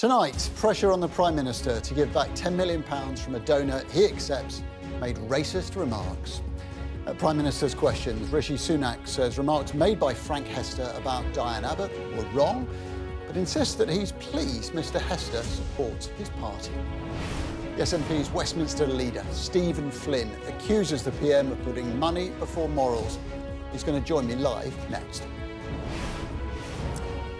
Tonight, pressure on the Prime Minister to give back £10 million from a donor he accepts made racist remarks. At Prime Minister's questions, Rishi Sunak says remarks made by Frank Hester about Diane Abbott were wrong, but insists that he's pleased Mr Hester supports his party. The SNP's Westminster leader, Stephen Flynn, accuses the PM of putting money before morals. He's going to join me live next.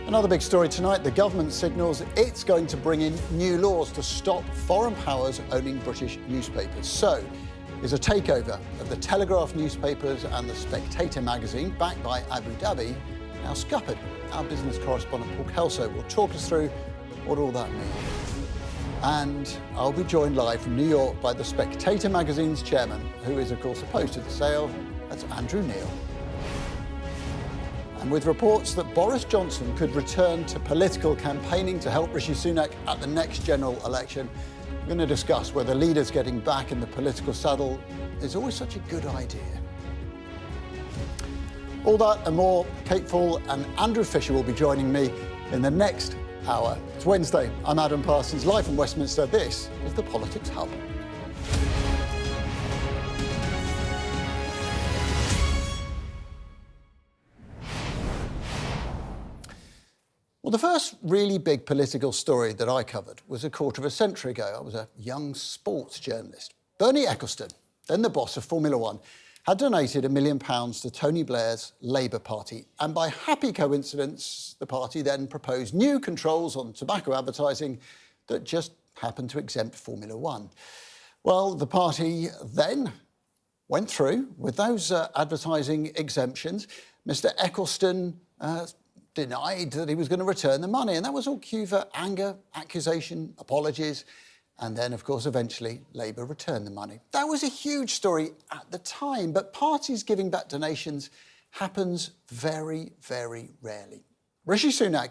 Another big story tonight, the government signals it's going to bring in new laws to stop foreign powers owning British newspapers. So, is a takeover of the Telegraph newspapers and the Spectator magazine, backed by Abu Dhabi, now scuppered? Our business correspondent Paul Kelso will talk us through what all that means. And I'll be joined live from New York by the Spectator magazine's chairman, who is, of course, opposed to the sale. That's Andrew Neil. And with reports that Boris Johnson could return to political campaigning to help Rishi Sunak at the next general election, we're going to discuss whether leaders getting back in the political saddle is always such a good idea. All that and more, Kate Fall and Andrew Fisher will be joining me in the next hour. It's Wednesday. I'm Adam Parsons, live from Westminster. This is the Politics Hub. Well, the first really big political story that I covered was a quarter of a century ago. I was a young sports journalist. Bernie Ecclestone, then the boss of Formula One, had donated £1 million to Tony Blair's Labour Party. And by happy coincidence, the party then proposed new controls on tobacco advertising that just happened to exempt Formula One. Well, the party then went through with those advertising exemptions. Mr Ecclestone denied that he was going to return the money, and that was all cue for anger, accusation, apologies, and then, of course, eventually Labour returned the money. That was a huge story at the time, but parties giving back donations happens very, very rarely. Rishi Sunak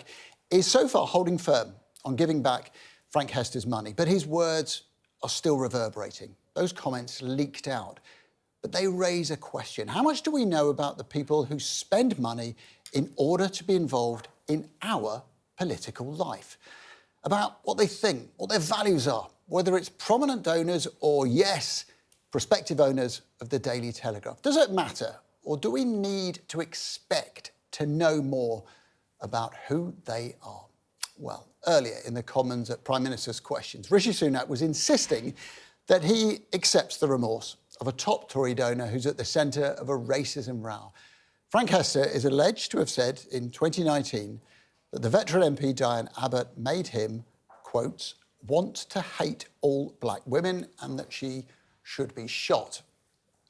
is so far holding firm on giving back Frank Hester's money, but his words are still reverberating. Those comments leaked out, but they raise a question. How much do we know about the people who spend money in order to be involved in our political life? About what they think, what their values are, whether it's prominent donors or, yes, prospective owners of the Daily Telegraph. Does it matter, or do we need to expect to know more about who they are? Well, earlier in the Commons at Prime Minister's questions, Rishi Sunak was insisting that he accepts the remorse of a top Tory donor who's at the centre of a racism row. Frank Hester is alleged to have said in 2019 that the veteran MP Diane Abbott made him, quote, want to hate all black women and that she should be shot.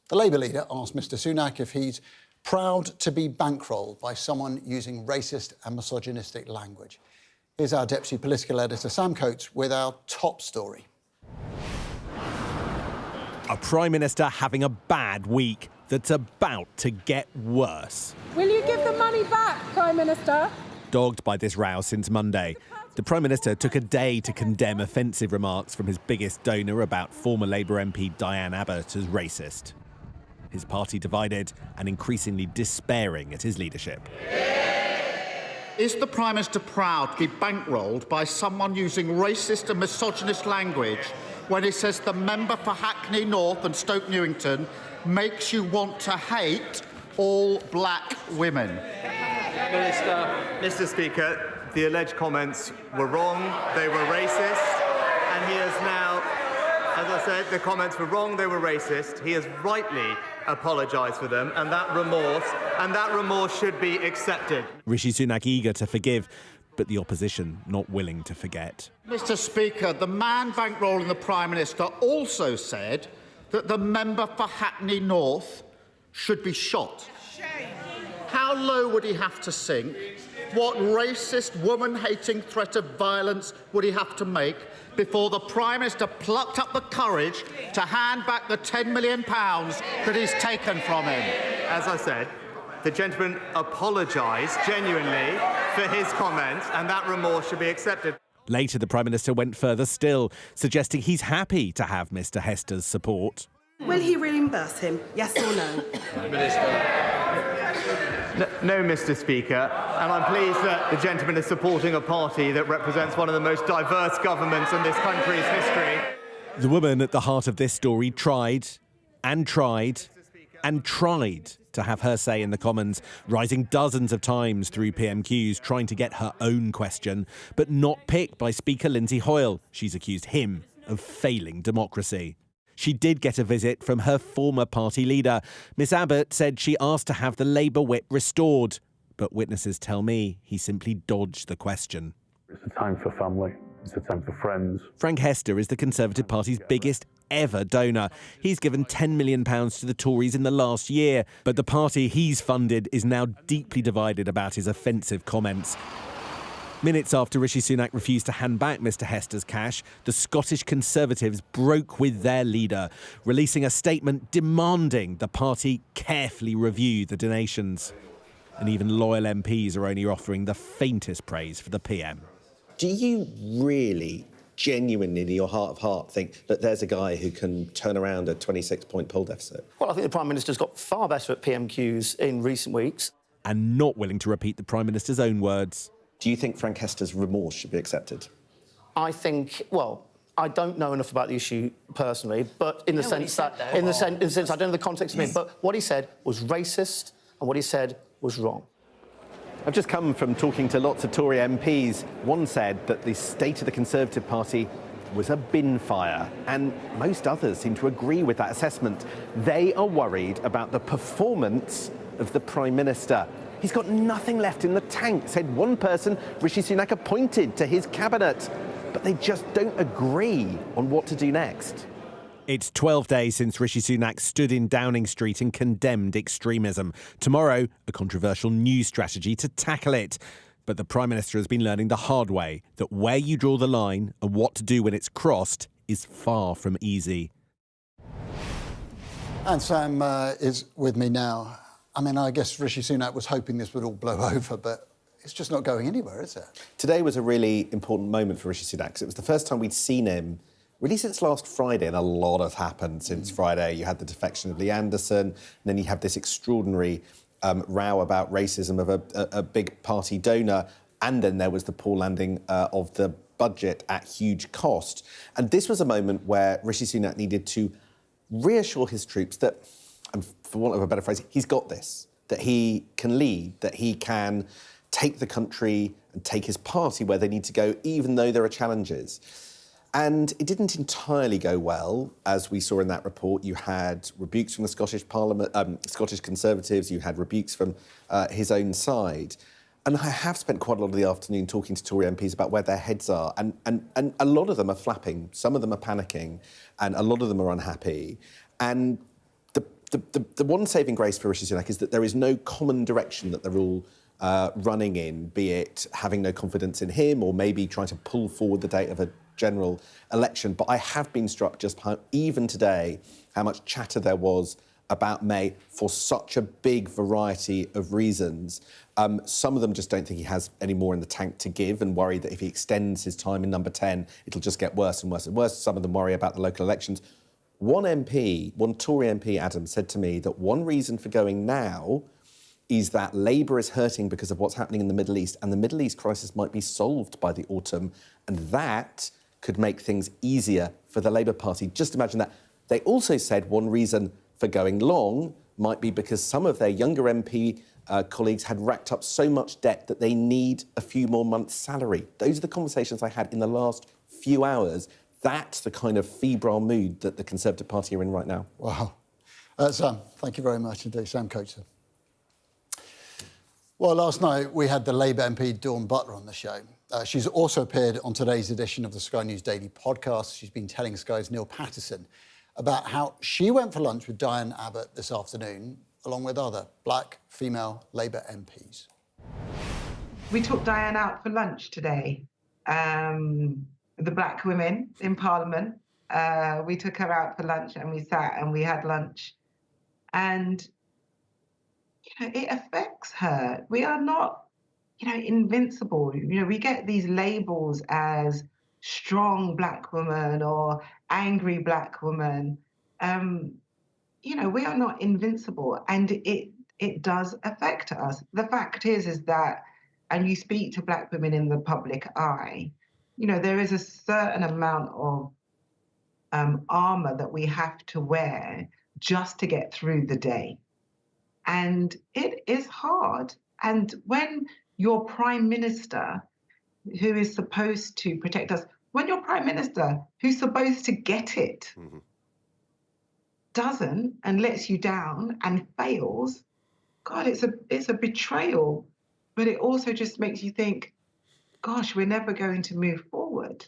The Labour leader asked Mr Sunak if he's proud to be bankrolled by someone using racist and misogynistic language. Here's our Deputy Political Editor Sam Coates with our top story. A Prime Minister having a bad week that's about to get worse. Will you give the money back, Prime Minister? Dogged by this row since Monday, the Prime Minister took a day to condemn offensive remarks from his biggest donor about former Labour MP Diane Abbott as racist. His party divided and increasingly despairing at his leadership. Is the Prime Minister proud to be bankrolled by someone using racist and misogynist language when he says the member for Hackney North and Stoke Newington makes you want to hate all black women? Mr Speaker, the alleged comments were wrong, they were racist, and he has now, as I said, the comments were wrong, they were racist. He has rightly apologised for them, and that remorse should be accepted. Rishi Sunak eager to forgive, but the opposition not willing to forget. Mr Speaker, the man bankrolling the Prime Minister also said that the member for Hackney North should be shot. How low would he have to sink? What racist, woman-hating threat of violence would he have to make before the Prime Minister plucked up the courage to hand back the £10 million that he's taken from him? As I said, the gentleman apologised genuinely for his comments, and that remorse should be accepted. Later, the Prime Minister went further still, suggesting he's happy to have Mr Hester's support. Will he reimburse him, yes or no? No, Mr. Speaker, and I'm pleased that the gentleman is supporting a party that represents one of the most diverse governments in this country's history. The woman at the heart of this story tried and tried and tried to have her say in the Commons, rising dozens of times through PMQs, trying to get her own question, but not picked by Speaker Lindsay Hoyle. She's accused him of failing democracy. She did get a visit from her former party leader. Ms Abbott said she asked to have the Labour whip restored, but witnesses tell me he simply dodged the question. It's a time for family. It's a time for friends. Frank Hester is the Conservative Party's biggest ever donor. He's given £10 million to the Tories in the last year, but the party he's funded is now deeply divided about his offensive comments. Minutes after Rishi Sunak refused to hand back Mr Hester's cash, the Scottish Conservatives broke with their leader, releasing a statement demanding the party carefully review the donations. And even loyal MPs are only offering the faintest praise for the PM. Do you really, genuinely, in your heart of heart, think that there's a guy who can turn around a 26-point poll deficit? Well, I think the Prime Minister's got far better at PMQs in recent weeks. And not willing to repeat the Prime Minister's own words. Do you think Frank Hester's remorse should be accepted? I think, well, I don't know enough about the issue personally, but in the sense that, in the sense, I don't know the context of it, but what he said was racist and what he said was wrong. I've just come from talking to lots of Tory MPs. One said that the state of the Conservative Party was a bin fire, and most others seem to agree with that assessment. They are worried about the performance of the Prime Minister. He's got nothing left in the tank, said one person Rishi Sunak appointed to his cabinet. But they just don't agree on what to do next. It's 12 days since Rishi Sunak stood in Downing Street and condemned extremism. Tomorrow, a controversial new strategy to tackle it. But the Prime Minister has been learning the hard way that where you draw the line and what to do when it's crossed is far from easy. And Sam is with me now. I mean, I guess Rishi Sunak was hoping this would all blow over, but it's just not going anywhere, is it? Today was a really important moment for Rishi Sunak, because it was the first time we'd seen him really since last Friday, and a lot has happened since Friday. You had the defection of Lee Anderson, and then you have this extraordinary row about racism of a big party donor, and then there was the poor landing of the budget at huge cost. And this was a moment where Rishi Sunak needed to reassure his troops that, and for want of a better phrase, he's got this, that he can lead, that he can take the country and take his party where they need to go, even though there are challenges. And it didn't entirely go well, as we saw in that report. You had rebukes from the Scottish Parliament, Scottish Conservatives, you had rebukes from his own side. And I have spent quite a lot of the afternoon talking to Tory MPs about where their heads are, and a lot of them are flapping, some of them are panicking, and a lot of them are unhappy. And the one saving grace for Rishi Sunak is that there is no common direction that they're all running in, be it having no confidence in him or maybe trying to pull forward the date of a general election. But I have been struck just how, even today, how much chatter there was about May for such a big variety of reasons. Some of them just don't think he has any more in the tank to give and worry that if he extends his time in number 10, it'll just get worse and worse and worse. Some of them worry about the local elections. One Tory MP, Adam, said to me that one reason for going now is that Labour is hurting because of what's happening in the Middle East, and the Middle East crisis might be solved by the autumn, and that could make things easier for the Labour Party. Just imagine that. They also said one reason for going long might be because some of their younger MP colleagues had racked up so much debt that they need a few more months' salary. Those are the conversations I had in the last few hours. That's the kind of febrile mood that the Conservative Party are in right now. Wow. Sam, thank you very much indeed. Sam Coates. Well, last night we had the Labour MP Dawn Butler on the show. She's also appeared on today's edition of the Sky News Daily podcast. She's been telling Sky's Neil Patterson about how she went for lunch with Diane Abbott this afternoon, along with other black female Labour MPs. We took Diane out for lunch today. The black women in Parliament. We took her out for lunch and we sat and we had lunch. And, it affects her. We are not, invincible. We get these labels as strong black woman or angry black woman. We are not invincible. And it it does affect us. The fact is that, and you speak to Black women in the public eye, you know, there is a certain amount of armor that we have to wear just to get through the day. And it is hard. And when your prime minister, who is supposed to protect us, when your prime minister, who's supposed to get it, doesn't and lets you down and fails, God, it's a betrayal. But it also just makes you think, gosh, we're never going to move forward.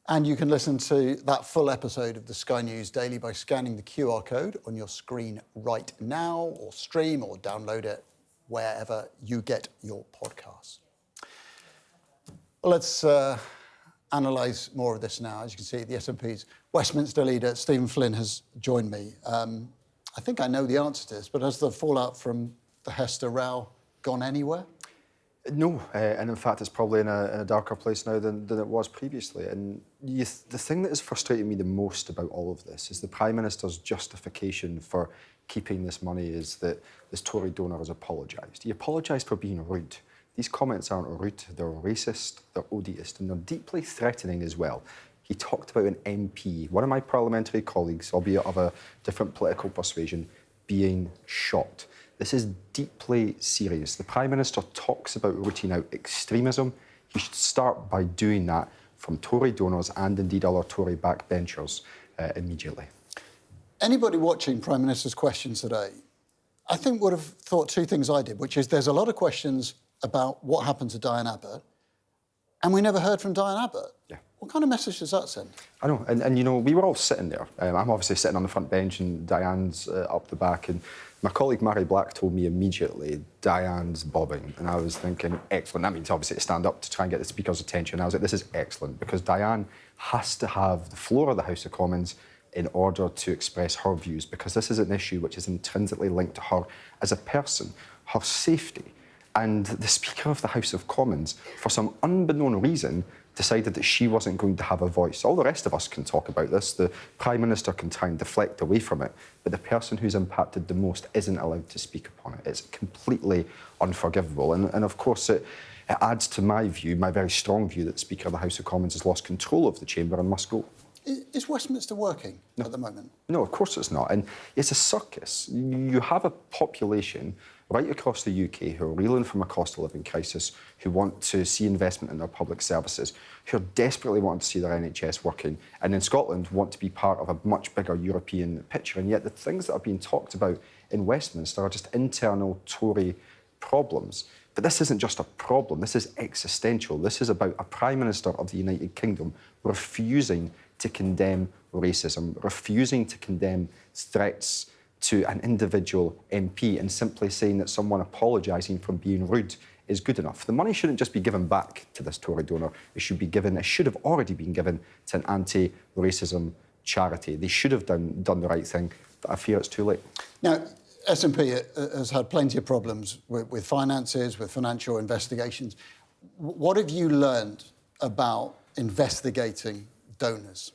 And you can listen to that full episode of the Sky News Daily by scanning the QR code on your screen right now, or stream or download it wherever you get your podcasts. Well, let's analyse more of this now. As you can see, the SNP's Westminster leader, Stephen Flynn, has joined me. I think I know the answer to this, but has the fallout from the Hester row gone anywhere? No, and in fact, it's probably in a darker place now than it was previously. And the thing that has frustrated me the most about all of this is the Prime Minister's justification for keeping this money is that this Tory donor has apologised. He apologised for being rude. These comments aren't rude, they're racist, they're odious, and they're deeply threatening as well. He talked about an MP, one of my parliamentary colleagues, albeit of a different political persuasion, being shot. This is deeply serious. The Prime Minister talks about rooting out extremism. He should start by doing that from Tory donors and indeed other Tory backbenchers immediately. Anybody watching Prime Minister's questions today, I think would have thought two things I did, which is there's a lot of questions about what happened to Diane Abbott, and we never heard from Diane Abbott. Yeah. What kind of message does that send? I know, and you know, we were all sitting there. I'm obviously sitting on the front bench and Diane's up the back, and my colleague Mary Black told me immediately, Diane's bobbing, and I was thinking, excellent. That means obviously to stand up to try and get the Speaker's attention. I was like, this is excellent, because Diane has to have the floor of the House of Commons in order to express her views, because this is an issue which is intrinsically linked to her as a person, her safety. And the Speaker of the House of Commons, for some unbeknown reason, decided that she wasn't going to have a voice. All the rest of us can talk about this. The Prime Minister can try and deflect away from it, but the person who's impacted the most isn't allowed to speak upon it. It's completely unforgivable. And of course, it adds to my view, my very strong view, that the Speaker of the House of Commons has lost control of the chamber and must go. Is Westminster working at the moment? No, of course it's not. And it's a circus. You have a population right across the UK who are reeling from a cost of living crisis, who want to see investment in their public services, who are desperately wanting to see their NHS working, and in Scotland want to be part of a much bigger European picture. And yet the things that are being talked about in Westminster are just internal Tory problems. But this isn't just a problem, this is existential. This is about a Prime Minister of the United Kingdom refusing to condemn racism, refusing to condemn threats to an individual MP, and simply saying that someone apologising for being rude is good enough. The money shouldn't just be given back to this Tory donor. It should have already been given to an anti-racism charity. They should have done the right thing, but I fear it's too late. Now, SNP has had plenty of problems with finances, with financial investigations. What have you learned about investigating donors?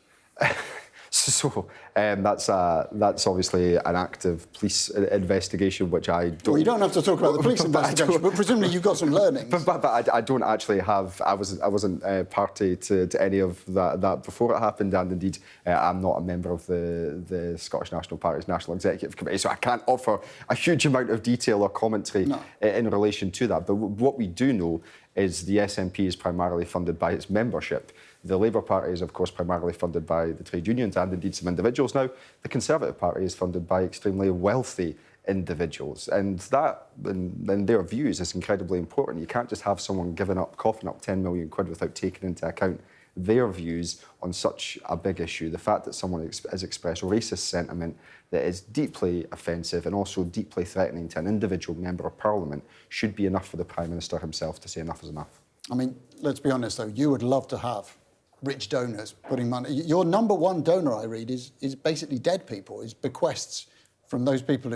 So that's obviously an active police investigation, which I don't... Well, you don't have to talk about the police investigation, but presumably you've got some learnings. But I don't actually have... I wasn't party to any of that before it happened, and indeed I'm not a member of the Scottish National Party's National Executive Committee, so I can't offer a huge amount of detail or commentary in relation to that. But what we do know is the SNP is primarily funded by its membership. The Labour Party is, of course, primarily funded by the trade unions and indeed some individuals now. The Conservative Party is funded by extremely wealthy individuals. And that, in their views, is incredibly important. You can't just have someone coughing up 10 million quid without taking into account their views on such a big issue. The fact that someone has expressed racist sentiment that is deeply offensive and also deeply threatening to an individual member of Parliament should be enough for the Prime Minister himself to say enough is enough. I mean, let's be honest, though, you would love to have rich donors putting money. Your number one donor, I read, is basically dead people, is bequests from those people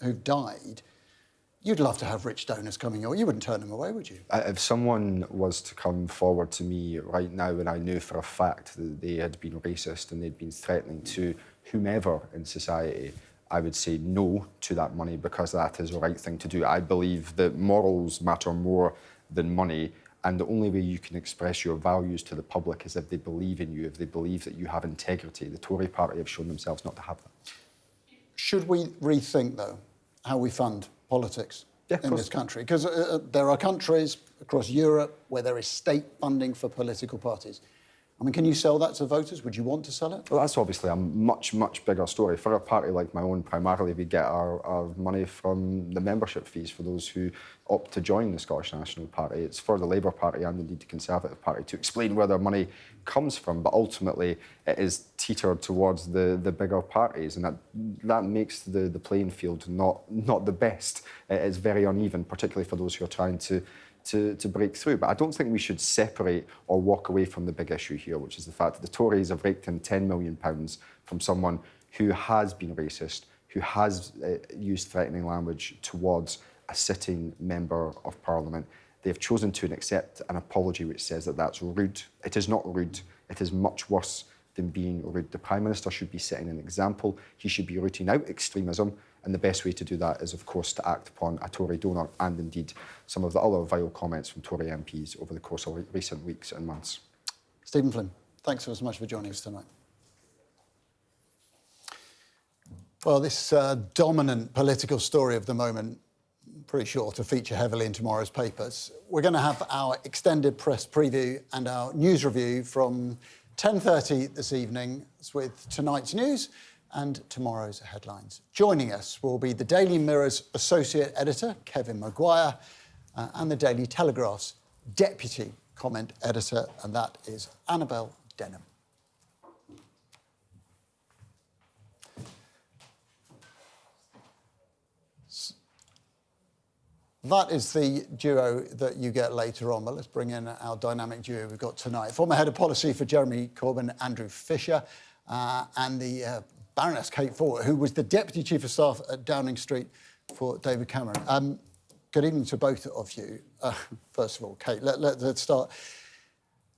who've died. You'd love to have rich donors coming your way. You wouldn't turn them away, would you? If someone was to come forward to me right now and I knew for a fact that they had been racist and they'd been threatening to whomever in society, I would say no to that money because that is the right thing to do. I believe that morals matter more than money, and the only way you can express your values to the public is if they believe in you, if they believe that you have integrity. The Tory party have shown themselves not to have that. Should we rethink, though, how we fund politics in this country? Because there are countries across Europe where there is state funding for political parties. I mean, can you sell that to voters? Would you want to sell it? Well, that's obviously a much, much bigger story. For a party like my own, primarily we get our money from the membership fees for those who opt to join the Scottish National Party. It's for the Labour Party and indeed the Conservative Party to explain where their money comes from, but ultimately it is teetered towards the bigger parties, and that makes the playing field not the best. It is very uneven, particularly for those who are trying to break through. But I don't think we should separate or walk away from the big issue here, which is the fact that the Tories have raked in £10 million from someone who has been racist, who has used threatening language towards a sitting member of Parliament. They've chosen to accept an apology which says that that's rude. It is not rude. It is much worse than being rude. The Prime Minister should be setting an example. He should be rooting out extremism. And the best way to do that is, of course, to act upon a Tory donor and indeed some of the other vile comments from Tory MPs over the course of recent weeks and months. Stephen Flynn, thanks so much for joining us tonight. Well, this dominant political story of the moment, pretty sure to feature heavily in tomorrow's papers. We're going to have our extended press preview and our news review from 10:30 this evening with tonight's news and tomorrow's headlines. Joining us will be the Daily Mirror's Associate Editor, Kevin Maguire, and the Daily Telegraph's Deputy Comment Editor, and that is Annabel Denham. That is the duo that you get later on, but let's bring in our dynamic duo we've got tonight. Former Head of Policy for Jeremy Corbyn, Andrew Fisher, and the Baroness, Kate Ford, who was the Deputy Chief of Staff at Downing Street for David Cameron. Good evening to both of you. First of all, Kate, let's start.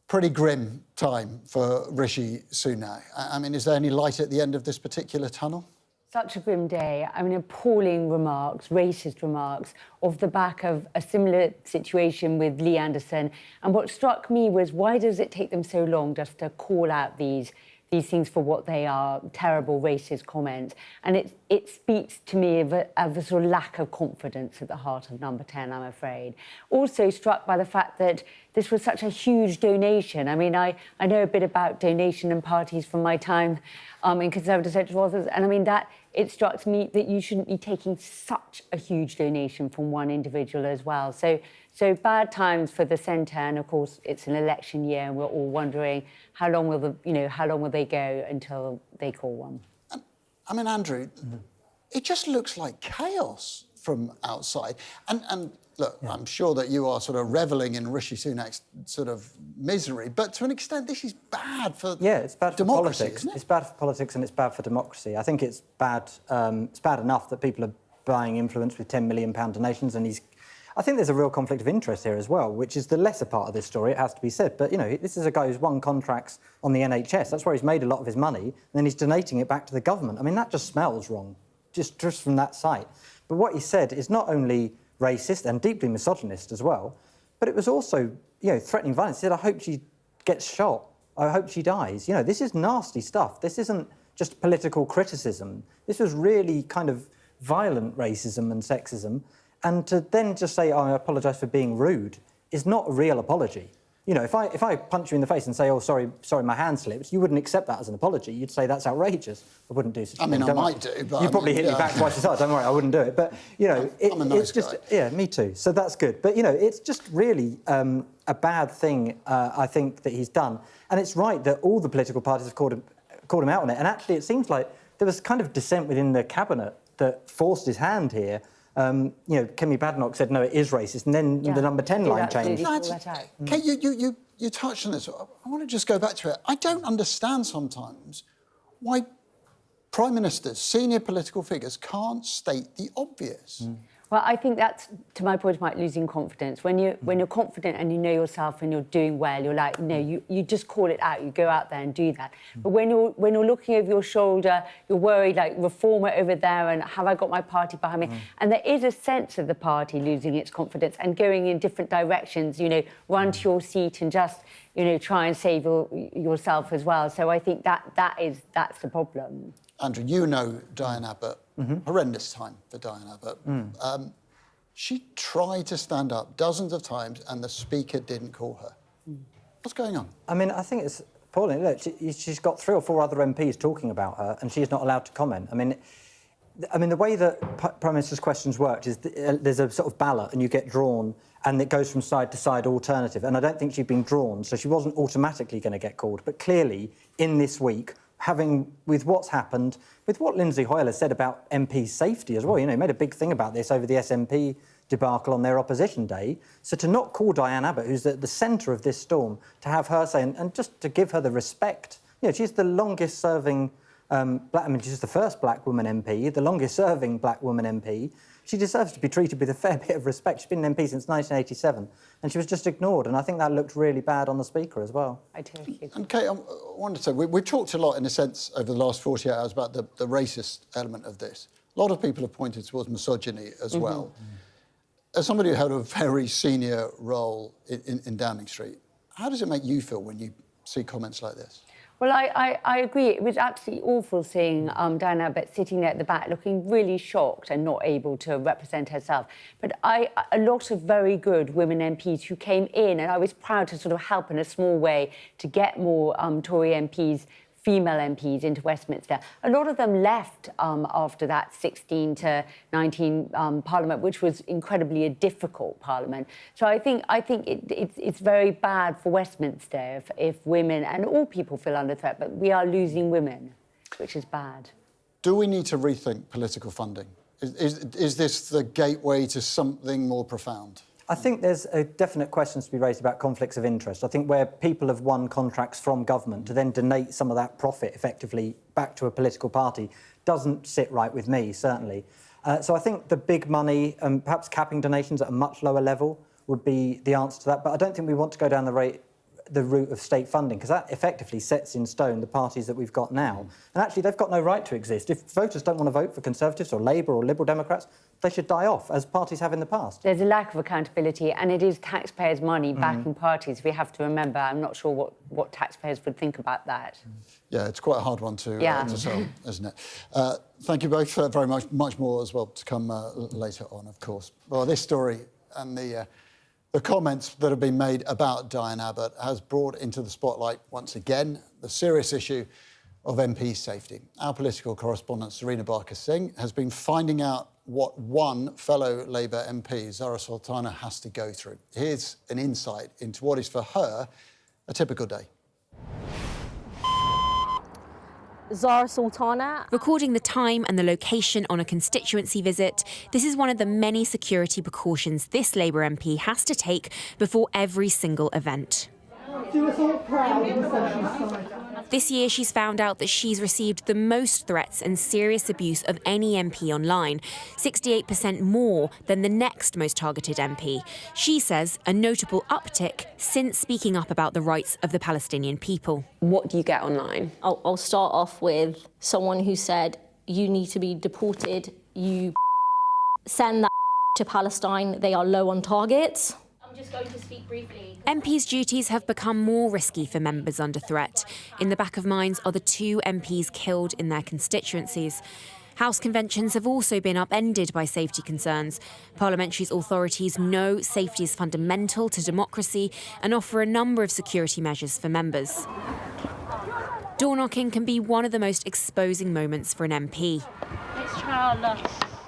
Pretty grim time for Rishi Sunak. I mean, is there any light at the end of this particular tunnel? Such a grim day. I mean, appalling remarks, racist remarks, off the back of a similar situation with Lee Anderson. And what struck me was, why does it take them so long just to call out these things for what they are, terrible racist comments? And it speaks to me of a sort of lack of confidence at the heart of Number 10, I'm afraid. Also struck by the fact that this was such a huge donation. I mean, I know a bit about donation and parties from my time in Conservative Central Office, and I mean that it struck me that you shouldn't be taking such a huge donation from one individual as well. So bad times for the centre, and of course it's an election year, and we're all wondering how long will they go until they call one. I mean, Andrew, it just looks like chaos from outside. And look, I'm sure that you are sort of revelling in Rishi Sunak's sort of misery, but to an extent, this is bad for it's bad for democracy, politics. isn't it? It's bad for politics and it's bad for democracy. I think it's bad. It's bad enough that people are buying influence with £10 million donations, and I think there's a real conflict of interest here as well, which is the lesser part of this story, it has to be said. But, you know, this is a guy who's won contracts on the NHS. That's where he's made a lot of his money, and then he's donating it back to the government. I mean, that just smells wrong, just from that sight. But what he said is not only racist and deeply misogynist as well, but it was also, you know, threatening violence. He said, I hope she gets shot. I hope she dies. You know, this is nasty stuff. This isn't just political criticism. This was really kind of violent racism and sexism. And to then just say, oh, I apologise for being rude, is not a real apology. You know, if I punch you in the face and say, oh, sorry, my hand slipped, you wouldn't accept that as an apology. You'd say that's outrageous. I wouldn't do such a thing. I mean, I might do, but... You'd probably hit me back twice as hard. Don't worry, I wouldn't do it. But, you know... I'm a nice guy. Yeah, me too. So that's good. But, you know, it's just really a bad thing, I think, that he's done. And it's right that all the political parties have called him out on it. And actually, it seems like there was kind of dissent within the cabinet that forced his hand here. You know, Kemi Badenoch said, no, it is racist, and then the Number 10 line changed. Kate, you touched on this. I want to just go back to it. I don't understand sometimes why prime ministers, senior political figures, can't state the obvious. Well, I think that's, to my point about losing confidence. When you're confident and you know yourself and you're doing well, you're like, you just call it out. You go out there and do that. But when you're looking over your shoulder, you're worried, like, reformer over there, and have I got my party behind me? And there is a sense of the party losing its confidence and going in different directions. Run to your seat and just try and save yourself as well. So I think that's the problem. Andrew, you know Diane Abbott. Horrendous time for Diane Abbott. She tried to stand up dozens of times and the Speaker didn't call her. What's going on? I mean, I think it's appalling. Look, she's got 3 or 4 other MPs talking about her and she's not allowed to comment. I mean, the way that Prime Minister's questions worked is there's a sort of ballot and you get drawn and it goes from side to side alternative. And I don't think she'd been drawn, so she wasn't automatically going to get called. But clearly, in this week, with what's happened, with what Lindsay Hoyle has said about MP safety as well, he made a big thing about this over the SNP debacle on their opposition day. So to not call Diane Abbott, who's at the centre of this storm, to have her say, and just to give her the respect, she's the longest-serving she's the first black woman MP, the longest-serving black woman MP. She deserves to be treated with a fair bit of respect. She's been an MP since 1987, and she was just ignored, and I think that looked really bad on the Speaker as well. I totally agree. And Kate, I wanted to say, we've talked a lot, in a sense, over the last 48 hours about the racist element of this. A lot of people have pointed towards misogyny as well. As somebody who had a very senior role in Downing Street, how does it make you feel when you see comments like this? Well, I agree. It was absolutely awful seeing Diane Abbott sitting there at the back looking really shocked and not able to represent herself. But a lot of very good women MPs who came in, and I was proud to sort of help in a small way to get more Tory MPs, female MPs into Westminster. A lot of them left after that 16 to 19 Parliament, which was incredibly a difficult Parliament. So I think it's very bad for Westminster if women and all people feel under threat, but we are losing women, which is bad. Do we need to rethink political funding? Is this the gateway to something more profound? I think there's a definite questions to be raised about conflicts of interest. I think where people have won contracts from government to then donate some of that profit effectively back to a political party doesn't sit right with me, certainly. So I think the big money, perhaps capping donations at a much lower level would be the answer to that. But I don't think we want to go down the route of state funding, because that effectively sets in stone the parties that we've got now. And actually, they've got no right to exist. If voters don't want to vote for Conservatives or Labour or Liberal Democrats, they should die off, as parties have in the past. There's a lack of accountability, and it is taxpayers' money backing parties. We have to remember. I'm not sure what taxpayers would think about that. Yeah, it's quite a hard one to sell, isn't it? Thank you both very much more as well to come later on, of course. Well, this story and the comments that have been made about Diane Abbott has brought into the spotlight once again the serious issue of MP safety. Our political correspondent, Serena Barker-Singh, has been finding out what one fellow Labour MP, Zara Sultana, has to go through. Here's an insight into what is for her a typical day. Zara Sultana. Recording the time and the location on a constituency visit, this is one of the many security precautions this Labour MP has to take before every single event. Do us all proud of the social side. This year, she's found out that she's received the most threats and serious abuse of any MP online, 68% more than the next most targeted MP. She says a notable uptick since speaking up about the rights of the Palestinian people. What do you get online? I'll start off with someone who said, you need to be deported, you send that to Palestine, they are low on targets. Just going to speak briefly. MPs' duties have become more risky for members under threat. In the back of minds are the 2 MPs killed in their constituencies. House conventions have also been upended by safety concerns. Parliamentary authorities know safety is fundamental to democracy and offer a number of security measures for members. Door knocking can be one of the most exposing moments for an MP.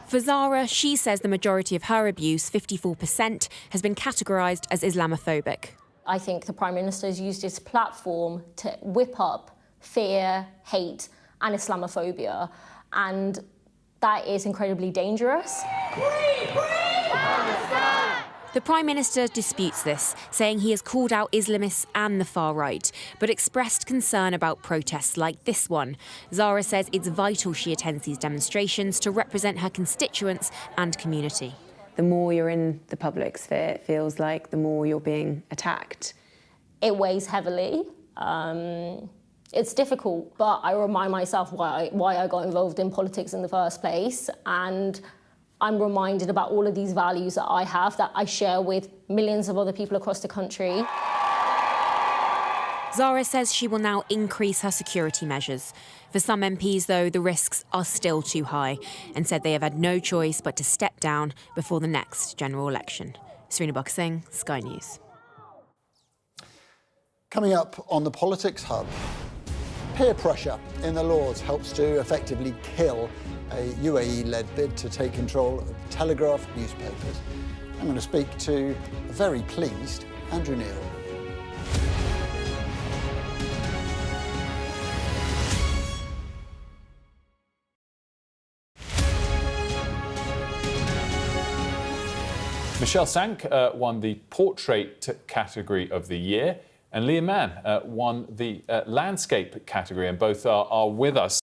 For Zara, she says the majority of her abuse, 54%, has been categorised as Islamophobic. I think the Prime Minister has used his platform to whip up fear, hate and Islamophobia, and that is incredibly dangerous. The Prime Minister disputes this, saying he has called out Islamists and the far right, but expressed concern about protests like this one. Zara says it's vital she attends these demonstrations to represent her constituents and community. the more you're in the public sphere, it feels like the more you're being attacked. It weighs heavily. It's difficult, but I remind myself why I got involved in politics in the first place, and I'm reminded about all of these values that I have, that I share with millions of other people across the country. Zara says she will now increase her security measures. For some MPs, though, the risks are still too high, and said they have had no choice but to step down before the next general election. Serena Buck-Singh, Sky News. Coming up on the Politics Hub, peer pressure in the Lords helps to effectively kill a UAE-led bid to take control of Telegraph newspapers. I'm going to speak to a very pleased Andrew Neil. Michelle Sank won the Portrait category of the year, and Leah Mann won the Landscape category, and both are with us.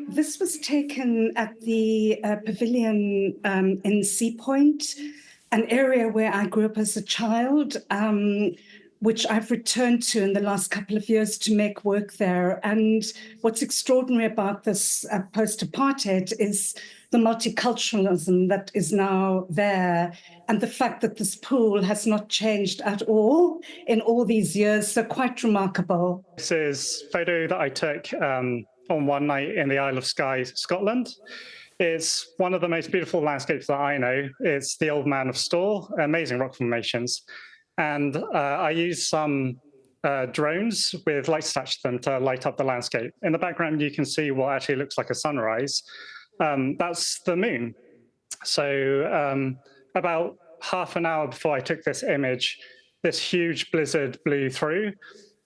This was taken at the pavilion in Sea Point, an area where I grew up as a child, which I've returned to in the last couple of years to make work there. And what's extraordinary about this post-apartheid is the multiculturalism that is now there, and the fact that this pool has not changed at all in all these years, so quite remarkable. This is a photo that I took on one night in the Isle of Skye, Scotland. It's one of the most beautiful landscapes that I know. It's the Old Man of Storr, amazing rock formations. And I used some drones with lights attached to them to light up the landscape. In the background, you can see what actually looks like a sunrise. That's the moon. So about half an hour before I took this image, this huge blizzard blew through,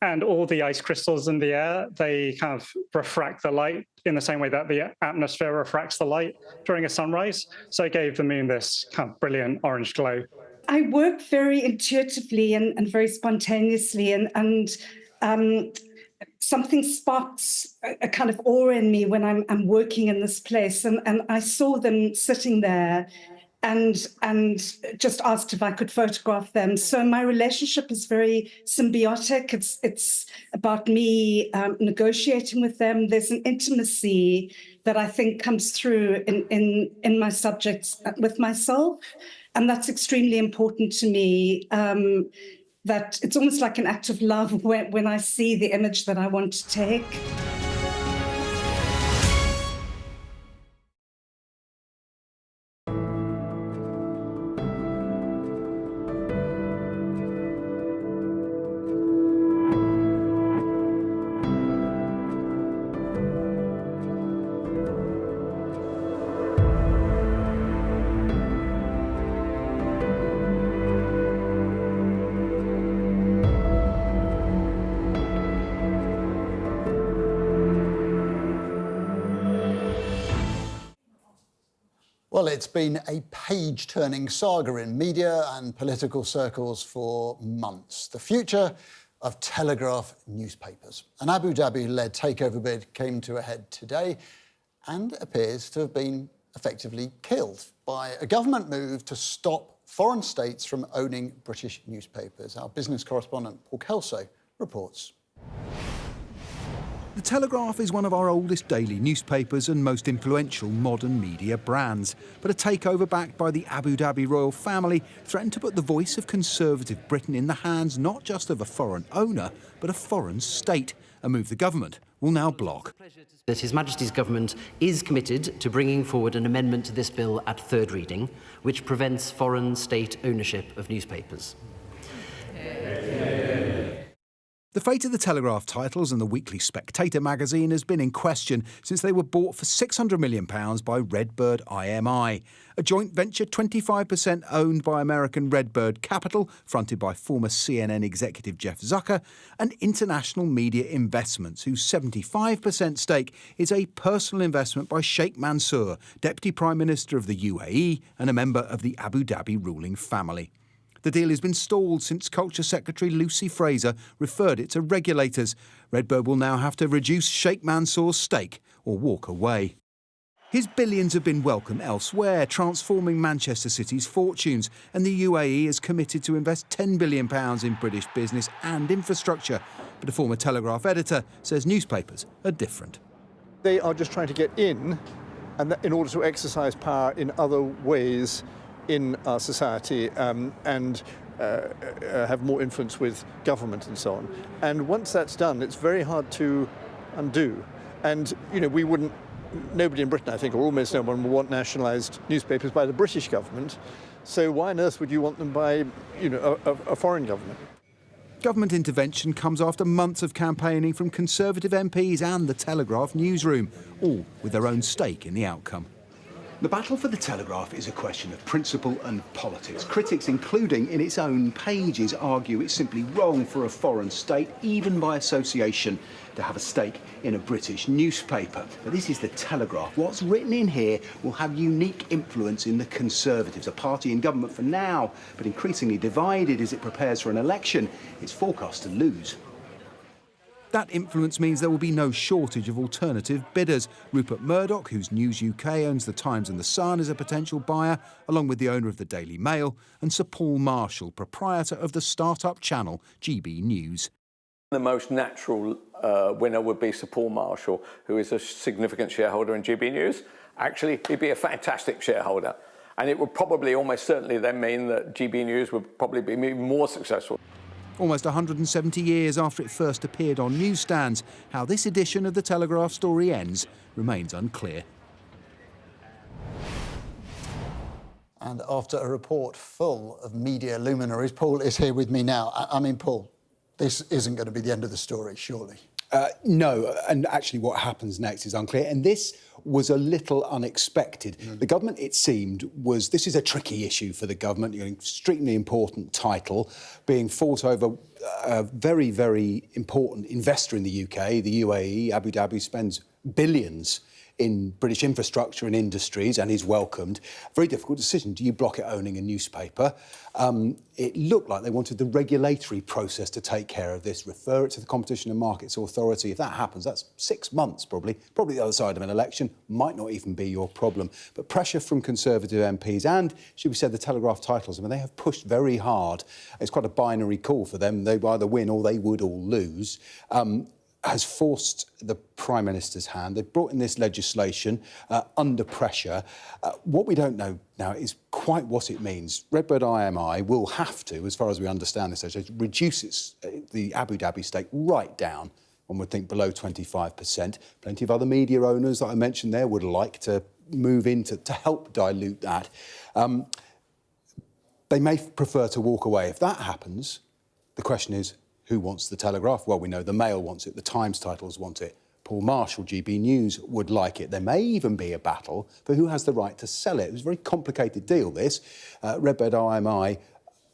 and all the ice crystals in the air, they kind of refract the light in the same way that the atmosphere refracts the light during a sunrise. So it gave the moon this kind of brilliant orange glow. I work very intuitively and very spontaneously, and something sparks a kind of awe in me when I'm working in this place. And I saw them sitting there and just asked if I could photograph them. So my relationship is very symbiotic. It's about me negotiating with them. There's an intimacy that I think comes through in my subjects with myself. And that's extremely important to me, that it's almost like an act of love when I see the image that I want to take. Well, it's been a page-turning saga in media and political circles for months. The future of Telegraph newspapers. An Abu Dhabi-led takeover bid came to a head today and appears to have been effectively killed by a government move to stop foreign states from owning British newspapers. Our business correspondent, Paul Kelso, reports. The Telegraph is one of our oldest daily newspapers and most influential modern media brands. But a takeover backed by the Abu Dhabi royal family threatened to put the voice of conservative Britain in the hands not just of a foreign owner, but a foreign state, a move the government will now block. That His Majesty's government is committed to bringing forward an amendment to this bill at third reading, which prevents foreign state ownership of newspapers. The fate of the Telegraph titles and the weekly Spectator magazine has been in question since they were bought for £600 million by Redbird IMI, a joint venture 25% owned by American Redbird Capital, fronted by former CNN executive Jeff Zucker, and International Media Investments, whose 75% stake is a personal investment by Sheikh Mansour, Deputy Prime Minister of the UAE and a member of the Abu Dhabi ruling family. The deal has been stalled since Culture Secretary Lucy Fraser referred it to regulators. Redbird will now have to reduce Sheikh Mansour's stake or walk away. His billions have been welcome elsewhere, transforming Manchester City's fortunes, and the UAE is committed to invest £10 billion in British business and infrastructure. But a former Telegraph editor says newspapers are different. They are just trying to get in, and in order to exercise power in other ways in our society and have more influence with government and so on. And once that's done, it's very hard to undo. And, you know, nobody in Britain, I think, or almost no one, will want nationalised newspapers by the British government. So why on earth would you want them by, you know, a foreign government? Government intervention comes after months of campaigning from Conservative MPs and the Telegraph newsroom, all with their own stake in the outcome. The battle for the Telegraph is a question of principle and politics. Critics, including in its own pages, argue it's simply wrong for a foreign state, even by association, to have a stake in a British newspaper. But this is the Telegraph. What's written in here will have unique influence in the Conservatives, a party in government for now, but increasingly divided as it prepares for an election. It's forecast to lose. That influence means there will be no shortage of alternative bidders. Rupert Murdoch, whose News UK owns The Times and The Sun, is a potential buyer, along with the owner of the Daily Mail, and Sir Paul Marshall, proprietor of the start-up channel GB News. The most natural winner would be Sir Paul Marshall, who is a significant shareholder in GB News. Actually, he'd be a fantastic shareholder. And it would probably almost certainly then mean that GB News would probably be even more successful. Almost 170 years after it first appeared on newsstands, how this edition of the Telegraph story ends remains unclear. And after a report full of media luminaries, Paul is here with me now. I mean, Paul, this isn't going to be the end of the story, surely? No, and actually what happens next is unclear. And this was a little unexpected. The government, it seemed, this is a tricky issue for the government, an extremely important title, being fought over a very, very important investor in the UK, the UAE. Abu Dhabi spends billions in British infrastructure and industries and is welcomed. Very difficult decision. Do you block it owning a newspaper? It looked like they wanted the regulatory process to take care of this, refer it to the Competition and Markets Authority. If that happens, that's 6 months probably the other side of an election, might not even be your problem. But pressure from Conservative MPs and, should we say, the Telegraph titles, I mean, they have pushed very hard. It's quite a binary call for them. They either win or they would all lose. Has forced the Prime Minister's hand. They've brought in this legislation under pressure. What we don't know now is quite what it means. Redbird IMI will have to, as far as we understand this, reduce the Abu Dhabi stake right down, one would think below 25%. Plenty of other media owners that I mentioned there would like to move in to help dilute that. They may prefer to walk away. If that happens, the question is, who wants the Telegraph? Well, we know the Mail wants it, the Times titles want it. Paul Marshall, GB News, would like it. There may even be a battle for who has the right to sell it. It was a very complicated deal, this. Redbird IMI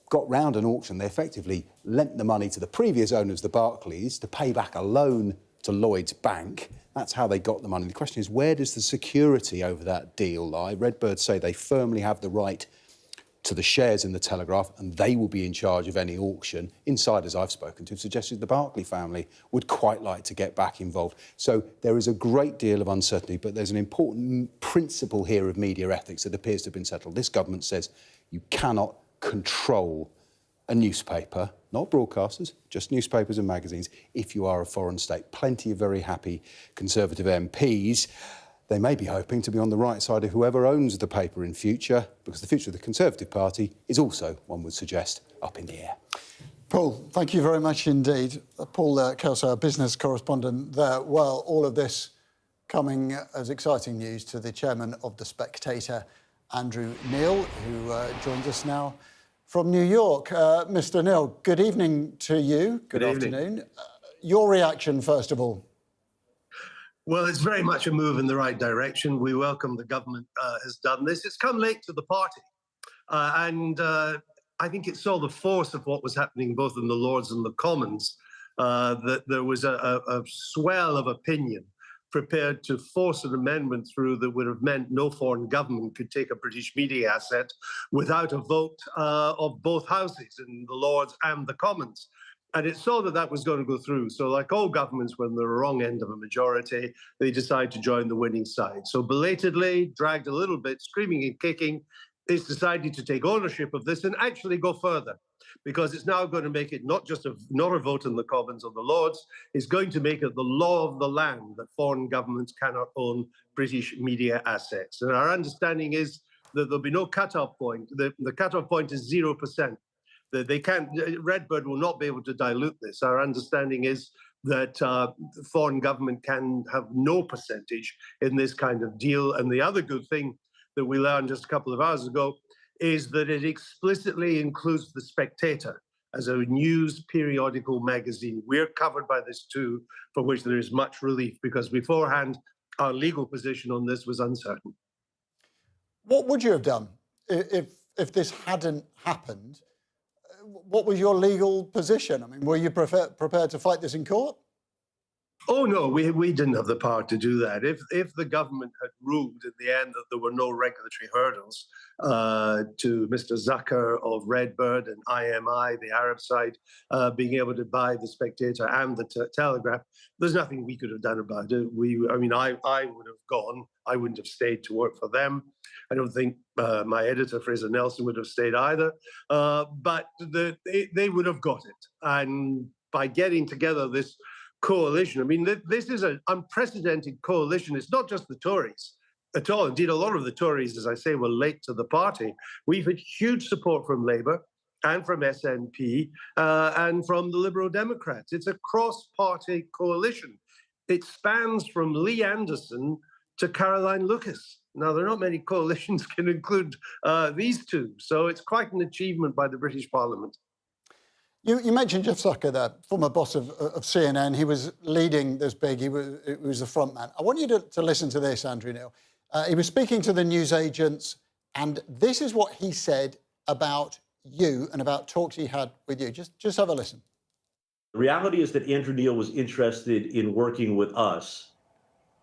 got round an auction. They effectively lent the money to the previous owners, the Barclays, to pay back a loan to Lloyds Bank. That's how they got the money. The question is, where does the security over that deal lie? Redbird say they firmly have the right to the shares in the Telegraph, and they will be in charge of any auction. Insiders I've spoken to have suggested the Barclay family would quite like to get back involved. So there is a great deal of uncertainty, but there's an important principle here of media ethics that appears to have been settled. This government says you cannot control a newspaper, not broadcasters, just newspapers and magazines, if you are a foreign state. Plenty of very happy Conservative MPs. They may be hoping to be on the right side of whoever owns the paper in future, because the future of the Conservative Party is also, one would suggest, up in the air. Paul, thank you very much indeed. Paul Kelso, our business correspondent there. Well, all of this coming as exciting news to the chairman of The Spectator, Andrew Neil, who joins us now from New York. Mr. Neil, good evening to you. Good afternoon. Your reaction, first of all. Well, it's very much a move in the right direction. We welcome the government has done this. It's come late to the party. And I think it saw the force of what was happening both in the Lords and the Commons, that there was a swell of opinion prepared to force an amendment through that would have meant no foreign government could take a British media asset without a vote of both houses, in the Lords and the Commons. And it saw that that was going to go through. So like all governments, when they're the wrong end of a majority, they decide to join the winning side. So belatedly, dragged a little bit, screaming and kicking, it's decided to take ownership of this and actually go further, because it's now going to make it not a vote in the Commons or the Lords, it's going to make it the law of the land that foreign governments cannot own British media assets. And our understanding is that there'll be no cut-off point. The cut-off point is 0%. That they can't, Redbird will not be able to dilute this. Our understanding is that foreign government can have no percentage in this kind of deal. And the other good thing that we learned just a couple of hours ago is that it explicitly includes the Spectator as a news periodical magazine. We're covered by this too, for which there is much relief, because beforehand, our legal position on this was uncertain. What would you have done if this hadn't happened? What was your legal position? I mean, were you prepared to fight this in court? Oh, no, we didn't have the power to do that. If the government had ruled in the end that there were no regulatory hurdles to Mr. Zucker of Redbird and IMI, the Arab side, being able to buy the Spectator and the Telegraph, there's nothing we could have done about it. I would have gone. I wouldn't have stayed to work for them. I don't think my editor, Fraser Nelson, would have stayed either. But they would have got it. And by getting together this coalition, I mean, this is an unprecedented coalition. It's not just the Tories at all. Indeed, a lot of the Tories, as I say, were late to the party. We've had huge support from Labour and from SNP and from the Liberal Democrats. It's a cross-party coalition. It spans from Lee Anderson to Caroline Lucas. Now, there are not many coalitions can include these two, so it's quite an achievement by the British Parliament. You mentioned Jeff Zucker, the former boss of CNN. He was leading this big, he was the front man. I want you to listen to this, Andrew Neil. He was speaking to the newsagents, and this is what he said about you and about talks he had with you. Just have a listen. The reality is that Andrew Neil was interested in working with us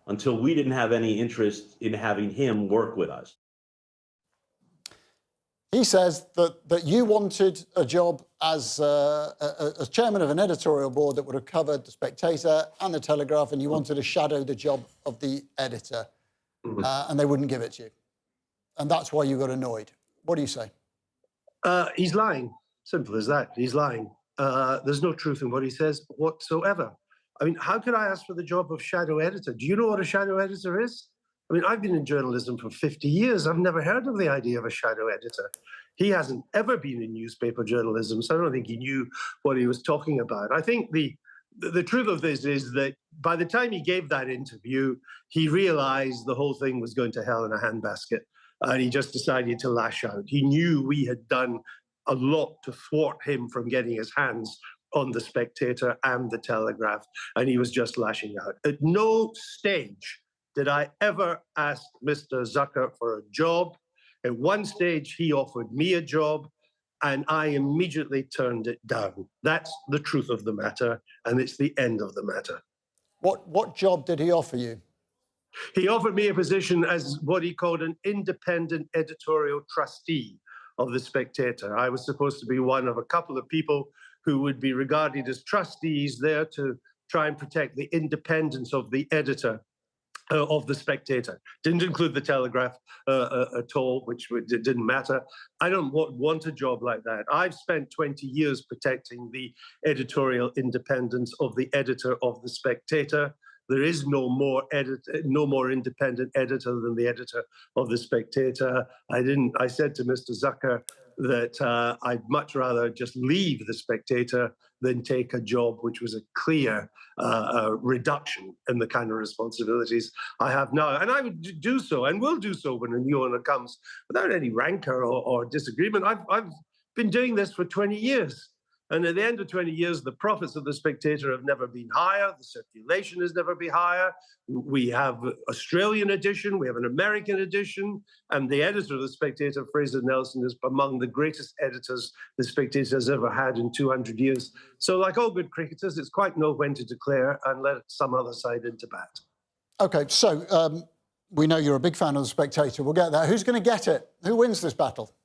until we didn't have any interest in having him work with us. He says that you wanted a job as chairman of an editorial board that would have covered the Spectator and the Telegraph, and you wanted to shadow the job of the editor, and they wouldn't give it to you. And that's why you got annoyed. What do you say? He's lying. Simple as that. He's lying. There's no truth in what he says whatsoever. I mean, how could I ask for the job of shadow editor? Do you know what a shadow editor is? I mean, I've been in journalism for 50 years. I've never heard of the idea of a shadow editor. He hasn't ever been in newspaper journalism, so I don't think he knew what he was talking about. I think the truth of this is that by the time he gave that interview, he realized the whole thing was going to hell in a handbasket, and he just decided to lash out. He knew we had done a lot to thwart him from getting his hands on the Spectator and the Telegraph, and he was just lashing out. At no stage did I ever ask Mr. Zucker for a job. At one stage, he offered me a job, and I immediately turned it down. That's the truth of the matter, and it's the end of the matter. What job did he offer you? He offered me a position as what he called an independent editorial trustee of the Spectator. I was supposed to be one of a couple of people who would be regarded as trustees there to try and protect the independence of the editor of the Spectator. Didn't include the Telegraph at all, which it didn't matter. I don't want a job like that. I've spent 20 years protecting the editorial independence of the editor of the Spectator. There is no more independent editor than the editor of the Spectator. I said to Mr. Zucker that I'd much rather just leave the Spectator than take a job which was a clear reduction in the kind of responsibilities I have now. And I would do so and will do so when a new owner comes without any rancor or disagreement. I've been doing this for 20 years. And at the end of 20 years, the profits of the Spectator have never been higher. The circulation has never been higher. We have Australian edition, we have an American edition, and the editor of the Spectator, Fraser Nelson, is among the greatest editors the Spectator has ever had in 200 years. So like all good cricketers, it's quite know when to declare and let some other side into bat. OK, so we know you're a big fan of the Spectator. We'll get that. Who's going to get it? Who wins this battle?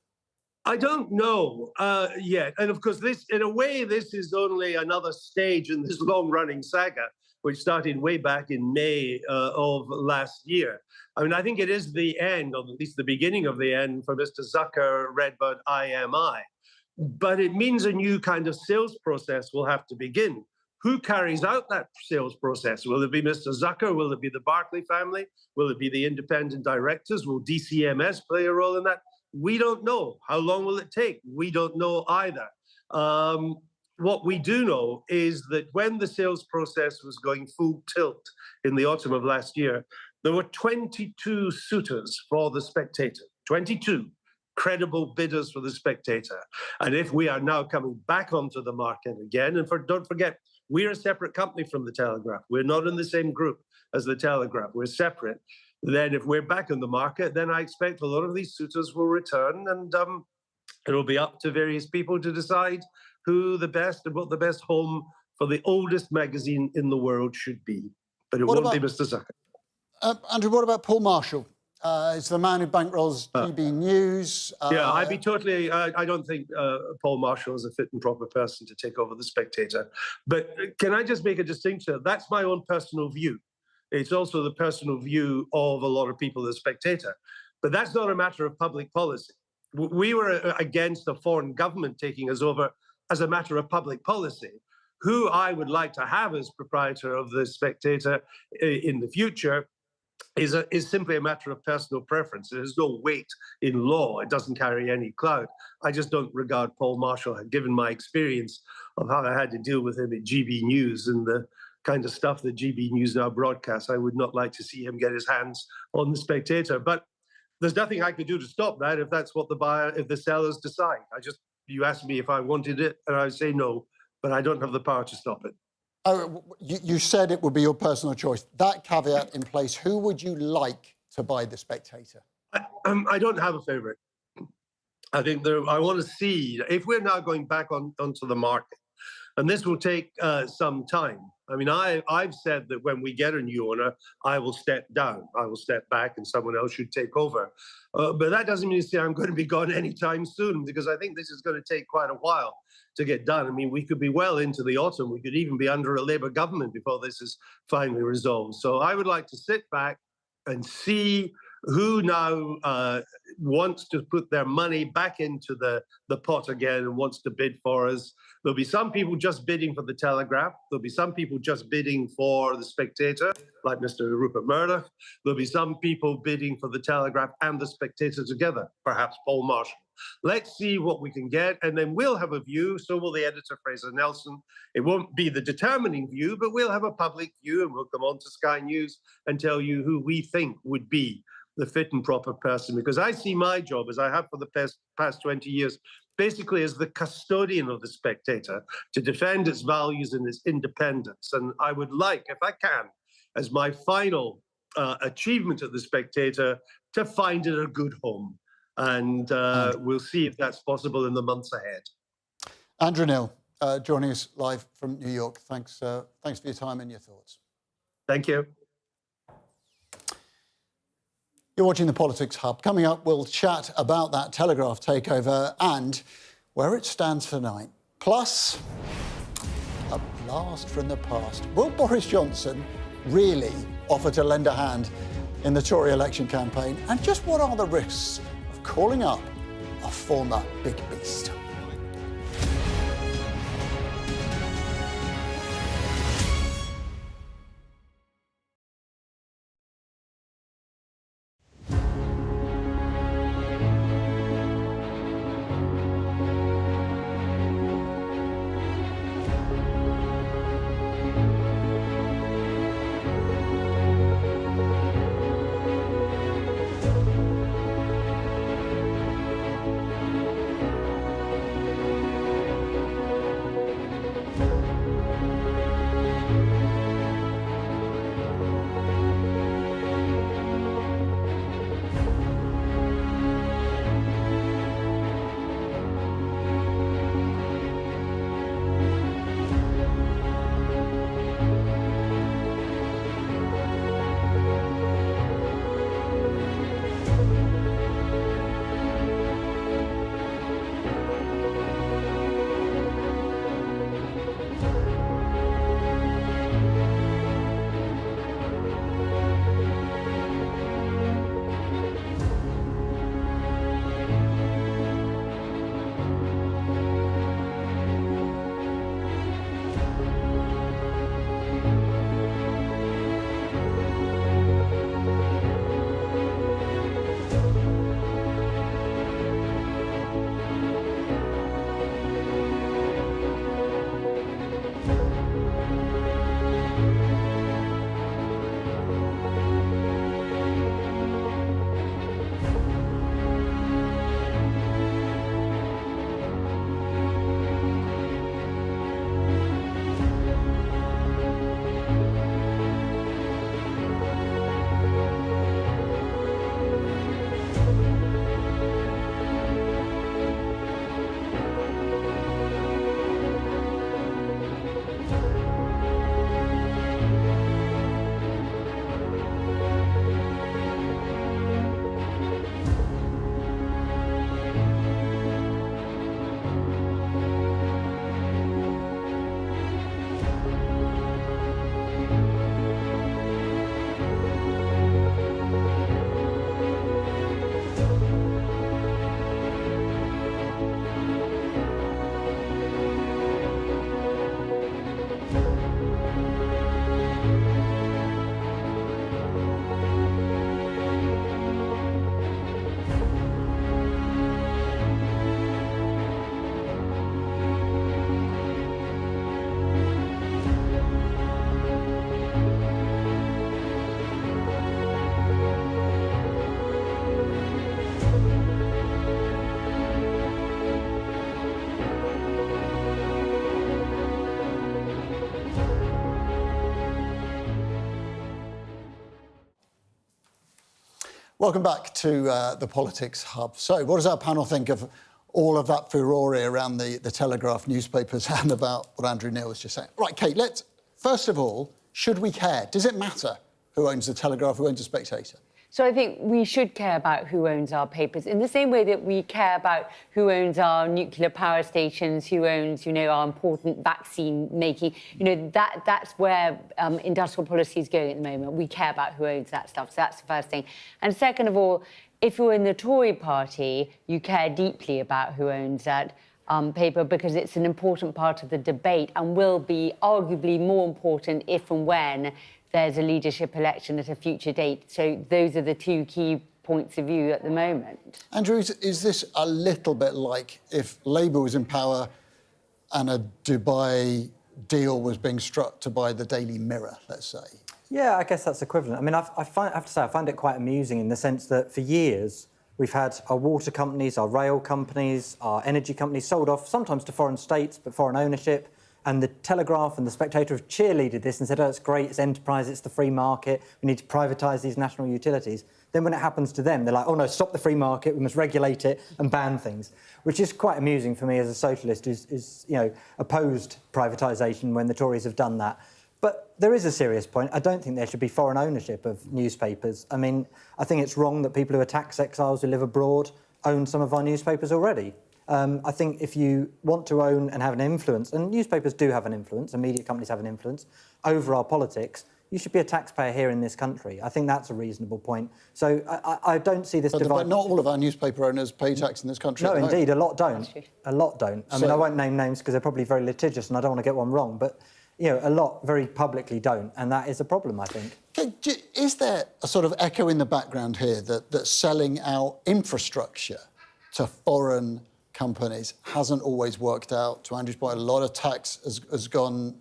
I don't know yet. And of course, this, in a way, this is only another stage in this long-running saga, which started way back in May of last year. I mean, I think it is the end, or at least the beginning of the end, for Mr. Zucker, Redbird, IMI. But it means a new kind of sales process will have to begin. Who carries out that sales process? Will it be Mr. Zucker? Will it be the Barclay family? Will it be the independent directors? Will DCMS play a role in that? We don't know. How long will it take? We don't know either. What we do know is that when the sales process was going full tilt in the autumn of last year, there were 22 suitors for the Spectator, 22 credible bidders for the Spectator. And if we are now coming back onto the market again, and don't forget, we're a separate company from the Telegraph. We're not in the same group as the Telegraph. We're separate. Then if we're back in the market, then I expect a lot of these suitors will return, and it'll be up to various people to decide who the best and what the best home for the oldest magazine in the world should be. But it won't be Mr. Zucker. Andrew, what about Paul Marshall? Is the man who bankrolls GB News. Yeah, I'd be totally, I don't think Paul Marshall is a fit and proper person to take over the Spectator. But can I just make a distinction? That's my own personal view. It's also the personal view of a lot of people in the Spectator. But that's not a matter of public policy. We were against a foreign government taking us over as a matter of public policy. Who I would like to have as proprietor of the Spectator in the future is simply a matter of personal preference. There's no weight in law. It doesn't carry any clout. I just don't regard Paul Marshall, given my experience of how I had to deal with him at GB News and the kind of stuff that GB News now broadcasts. I would not like to see him get his hands on the Spectator. But there's nothing I could do to stop that if that's what if the sellers decide. You asked me if I wanted it, and I would say no, but I don't have the power to stop it. Oh, you said it would be your personal choice. That caveat in place, who would you like to buy the Spectator? I don't have a favourite. I think I want to see, if we're now going back onto the market, and this will take some time. I mean, I've said that when we get a new owner, I will step down. I will step back and someone else should take over. But that doesn't mean to say I'm going to be gone anytime soon, because I think this is going to take quite a while to get done. I mean, we could be well into the autumn. We could even be under a Labour government before this is finally resolved. So I would like to sit back and see who now wants to put their money back into the pot again and wants to bid for us. There'll be some people just bidding for the Telegraph. There'll be some people just bidding for the Spectator, like Mr. Rupert Murdoch. There'll be some people bidding for the Telegraph and the Spectator together, perhaps Paul Marshall. Let's see what we can get, and then we'll have a view. So will the editor, Fraser Nelson. It won't be the determining view, but we'll have a public view, and we'll come on to Sky News and tell you who we think would be the fit and proper person. Because I see my job, as I have for the past 20 years, basically as the custodian of the Spectator, to defend its values and its independence. And I would like, if I can, as my final achievement at the Spectator, to find it a good home. And we'll see if that's possible in the months ahead. Andrew Neil, joining us live from New York. Thanks for your time and your thoughts. Thank you. You're watching the Politics Hub. Coming up, we'll chat about that Telegraph takeover and where it stands tonight. Plus, a blast from the past. Will Boris Johnson really offer to lend a hand in the Tory election campaign? And just what are the risks of calling up a former big beast? Welcome back to the Politics Hub. So, what does our panel think of all of that furore around the Telegraph newspapers and about what Andrew Neil was just saying? Right, Kate, first of all, should we care? Does it matter who owns the Telegraph, who owns the Spectator? So I think we should care about who owns our papers in the same way that we care about who owns our nuclear power stations, who owns, our important vaccine making. That's where industrial policy is going at the moment. We care about who owns that stuff. So that's the first thing. And second of all, if you're in the Tory party, you care deeply about who owns that paper because it's an important part of the debate and will be arguably more important if and when there's a leadership election at a future date. So those are the two key points of view at the moment. Andrew, is this a little bit like if Labour was in power and a Dubai deal was being struck to buy the Daily Mirror, let's say? Yeah, I guess that's equivalent. I mean, I have to say, I find it quite amusing in the sense that for years we've had our water companies, our rail companies, our energy companies sold off, sometimes to foreign states, but foreign ownership. And the Telegraph and the Spectator have cheerleaded this and said, oh, it's great, it's enterprise, it's the free market, we need to privatise these national utilities. Then when it happens to them, they're like, oh, no, stop the free market, we must regulate it and ban things, which is quite amusing for me as a socialist who's opposed privatisation when the Tories have done that. But there is a serious point. I don't think there should be foreign ownership of newspapers. I mean, I think it's wrong that people who are tax exiles who live abroad own some of our newspapers already. I think if you want to own and have an influence, and newspapers do have an influence, and media companies have an influence, over our politics, you should be a taxpayer here in this country. I think that's a reasonable point. So I don't see this divide. But not all of our newspaper owners pay tax in this country. No, indeed, a lot don't. A lot don't. I mean, I won't name names because they're probably very litigious and I don't want to get one wrong, but, a lot very publicly don't, and that is a problem, I think. Is there a sort of echo in the background here that selling out infrastructure to foreign companies hasn't always worked out? To Andrew's point, a lot of tax has gone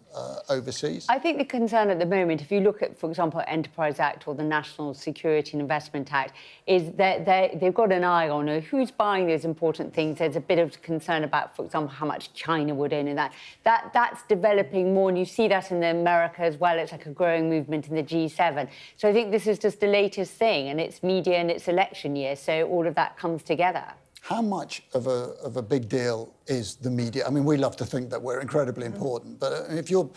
overseas. I think the concern at the moment, if you look at, for example, Enterprise Act or the National Security and Investment Act, is that they've got an eye on who's buying those important things. There's a bit of concern about, for example, how much China would own in that. That's developing more, and you see that in America as well. It's like a growing movement in the G7. So I think this is just the latest thing, and it's media and it's election year, so all of that comes together. How much of a big deal is the media? I mean, we love to think that we're incredibly important, but if you're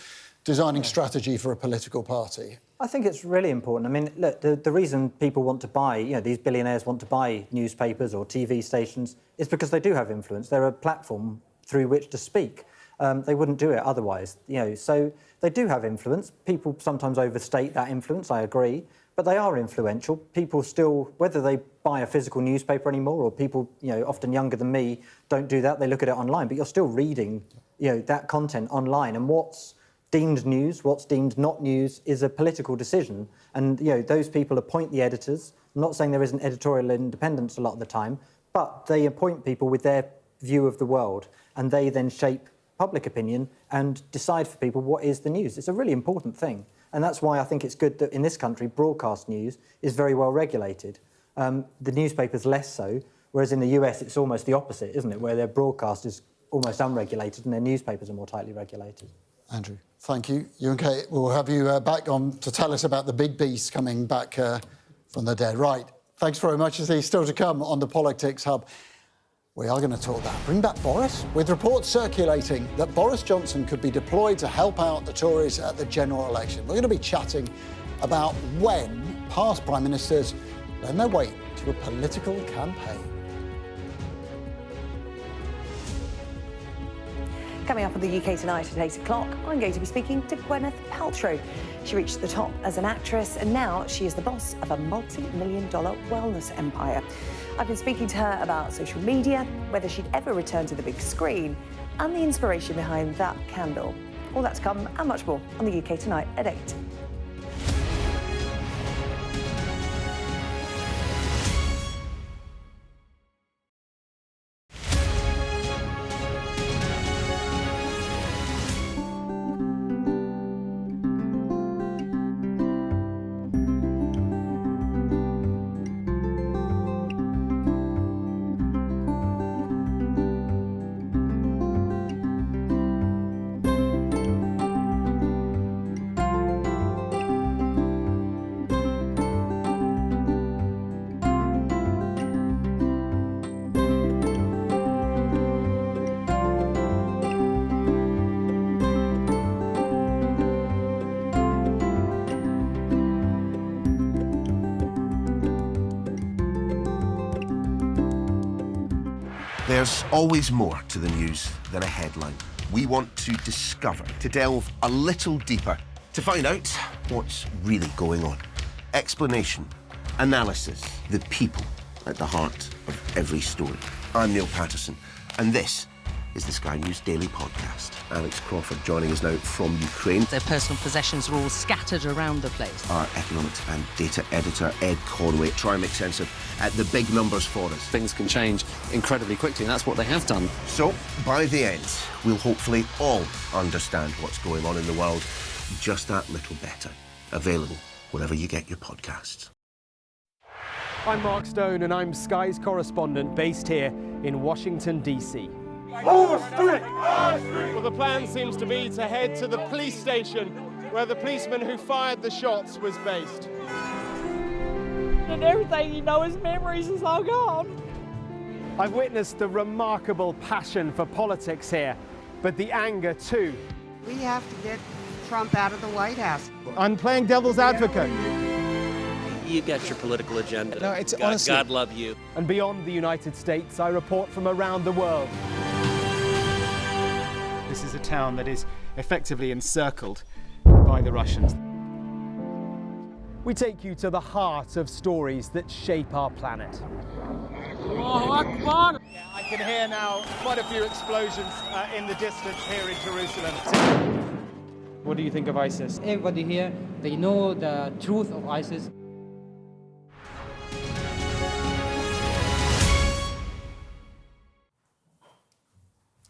designing strategy for a political party... I think it's really important. I mean, look, the reason people want to buy, these billionaires want to buy newspapers or TV stations is because they do have influence. They're a platform through which to speak. They wouldn't do it otherwise, So they do have influence. People sometimes overstate that influence, I agree. But they are influential. People still, whether they buy a physical newspaper anymore or people, often younger than me, don't do that, they look at it online, but you're still reading, that content online. And what's deemed news, what's deemed not news is a political decision. And, those people appoint the editors. I'm not saying there isn't editorial independence a lot of the time, but they appoint people with their view of the world and they then shape public opinion and decide for people what is the news. It's a really important thing. And that's why I think it's good that in this country, broadcast news is very well regulated. The newspaper's less so, whereas in the US, it's almost the opposite, isn't it? Where their broadcast is almost unregulated and their newspapers are more tightly regulated. Andrew, thank you. You and Kate, we'll have you back on to tell us about the big beast coming back from the dead. Right, thanks very much. There's still to come on the Politics Hub. We are going to talk that. Bring back Boris, with reports circulating that Boris Johnson could be deployed to help out the Tories at the general election. We're going to be chatting about when past Prime Ministers lend their weight to a political campaign. Coming up on the UK Tonight at 8 o'clock, I'm going to be speaking to Gwyneth Paltrow. She reached the top as an actress and now she is the boss of a multi-million-dollar wellness empire. I've been speaking to her about social media, whether she'd ever return to the big screen, and the inspiration behind that candle. All that to come and much more on the UK Tonight at 8. There's always more to the news than a headline. We want to discover, to delve a little deeper, to find out what's really going on. Explanation, analysis, the people at the heart of every story. I'm Neil Patterson, and this is the Sky News Daily Podcast. Alex Crawford joining us now from Ukraine. Their personal possessions are all scattered around the place. Our economics and data editor, Ed Conway, try and make sense of the big numbers for us. Things can change incredibly quickly, and that's what they have done. So, by the end, we'll hopefully all understand what's going on in the world just that little better. Available wherever you get your podcasts. I'm Mark Stone, and I'm Sky's correspondent based here in Washington, D.C. Well, the plan seems to be to head to the police station where the policeman who fired the shots was based. And everything, his memories is all gone. I've witnessed the remarkable passion for politics here, but the anger too. We have to get Trump out of the White House. I'm playing devil's advocate. You got your political agenda. No, it's honestly... God love you. And beyond the United States, I report from around the world. This is a town that is effectively encircled by the Russians. We take you to the heart of stories that shape our planet. I can hear now quite a few explosions in the distance here in Jerusalem. What do you think of ISIS? Everybody here, they know the truth of ISIS.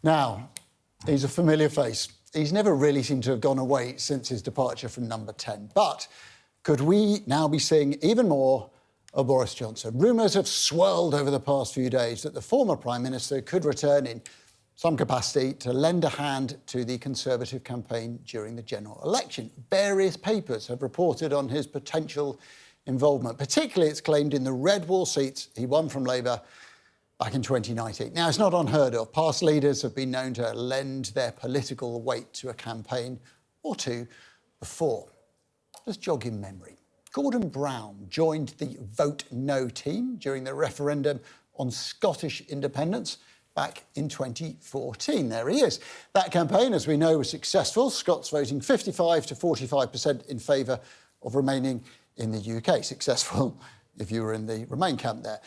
Now, he's a familiar face. He's never really seemed to have gone away since his departure from number 10. But could we now be seeing even more of Boris Johnson? Rumours have swirled over the past few days that the former Prime Minister could return in some capacity to lend a hand to the Conservative campaign during the general election. Various papers have reported on his potential involvement. Particularly, it's claimed in the red wall seats he won from Labour back in 2019. Now, it's not unheard of. Past leaders have been known to lend their political weight to a campaign or two before. Let's jog in memory. Gordon Brown joined the Vote No team during the referendum on Scottish independence back in 2014. There he is. That campaign, as we know, was successful. Scots voting 55 to 45% in favour of remaining in the UK. Successful if you were in the Remain camp there.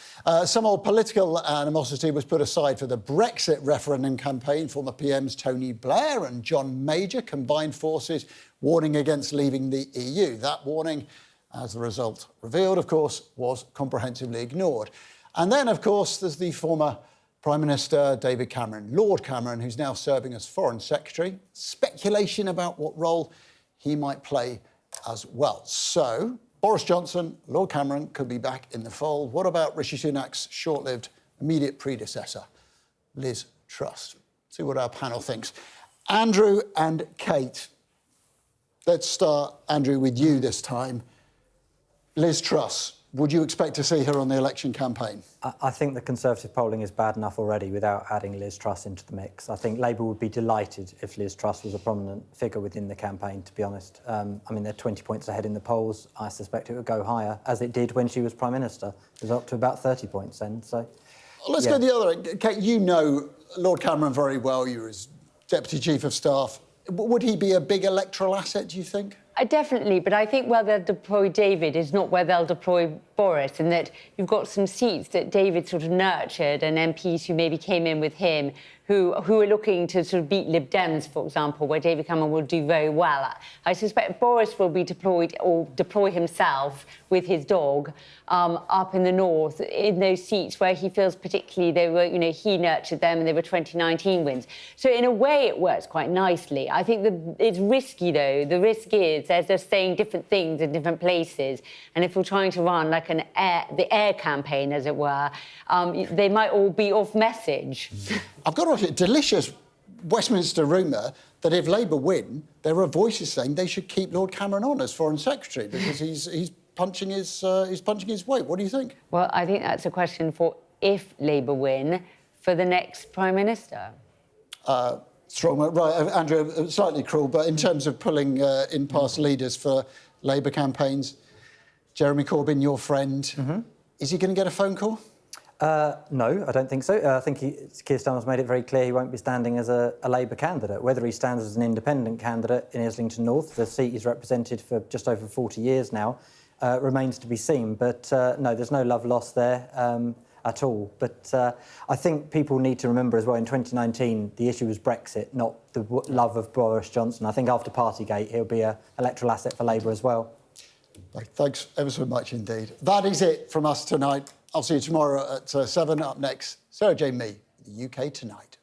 Some old political animosity was put aside for the Brexit referendum campaign. Former PMs Tony Blair and John Major combined forces, warning against leaving the EU. That warning, as the result revealed, of course, was comprehensively ignored. And then, of course, there's the former Prime Minister David Cameron, Lord Cameron, who's now serving as Foreign Secretary. Speculation about what role he might play as well. So, Boris Johnson, Lord Cameron could be back in the fold. What about Rishi Sunak's short-lived immediate predecessor, Liz Truss? See what our panel thinks. Andrew and Kate. Let's start, Andrew, with you this time. Liz Truss, would you expect to see her on the election campaign? I think the Conservative polling is bad enough already without adding Liz Truss into the mix. I think Labour would be delighted if Liz Truss was a prominent figure within the campaign, to be honest. I mean, they're 20 points ahead in the polls. I suspect it would go higher, as it did when she was Prime Minister. It was up to about 30 points then, so... Let's go the other end. Kate, you know Lord Cameron very well. You were his Deputy Chief of Staff. Would he be a big electoral asset, do you think? Definitely, but I think where they'll deploy David is not where they'll deploy Boris, in that you've got some seats that David sort of nurtured and MPs who maybe came in with him who are looking to sort of beat Lib Dems, for example, where David Cameron will do very well. I suspect Boris will be deployed or deploy himself with his dog up in the north in those seats where he feels particularly they were, he nurtured them and they were 2019 wins. So in a way it works quite nicely. I think it's risky though. The risk is they're saying different things in different places, and if we're trying to run like the air campaign, as it were, they might all be off message. I've got a delicious Westminster rumour that if Labour win, there are voices saying they should keep Lord Cameron on as Foreign Secretary because he's punching his weight. What do you think? Well, I think that's a question for if Labour win for the next Prime Minister. Strong, right, Andrew, slightly cruel, but in terms of pulling in past leaders for Labour campaigns, Jeremy Corbyn, your friend, is he going to get a phone call? No, I don't think so. I think Keir Starmer's made it very clear he won't be standing as a Labour candidate. Whether he stands as an independent candidate in Islington North, the seat he's represented for just over 40 years now, remains to be seen. But no, there's no love lost there at all. But I think people need to remember as well, in 2019, the issue was Brexit, not the love of Boris Johnson. I think after Partygate, he'll be an electoral asset for Labour as well. Thanks ever so much indeed. That is it from us tonight. I'll see you tomorrow at 7. Up next, Sarah J. Mee, the UK Tonight.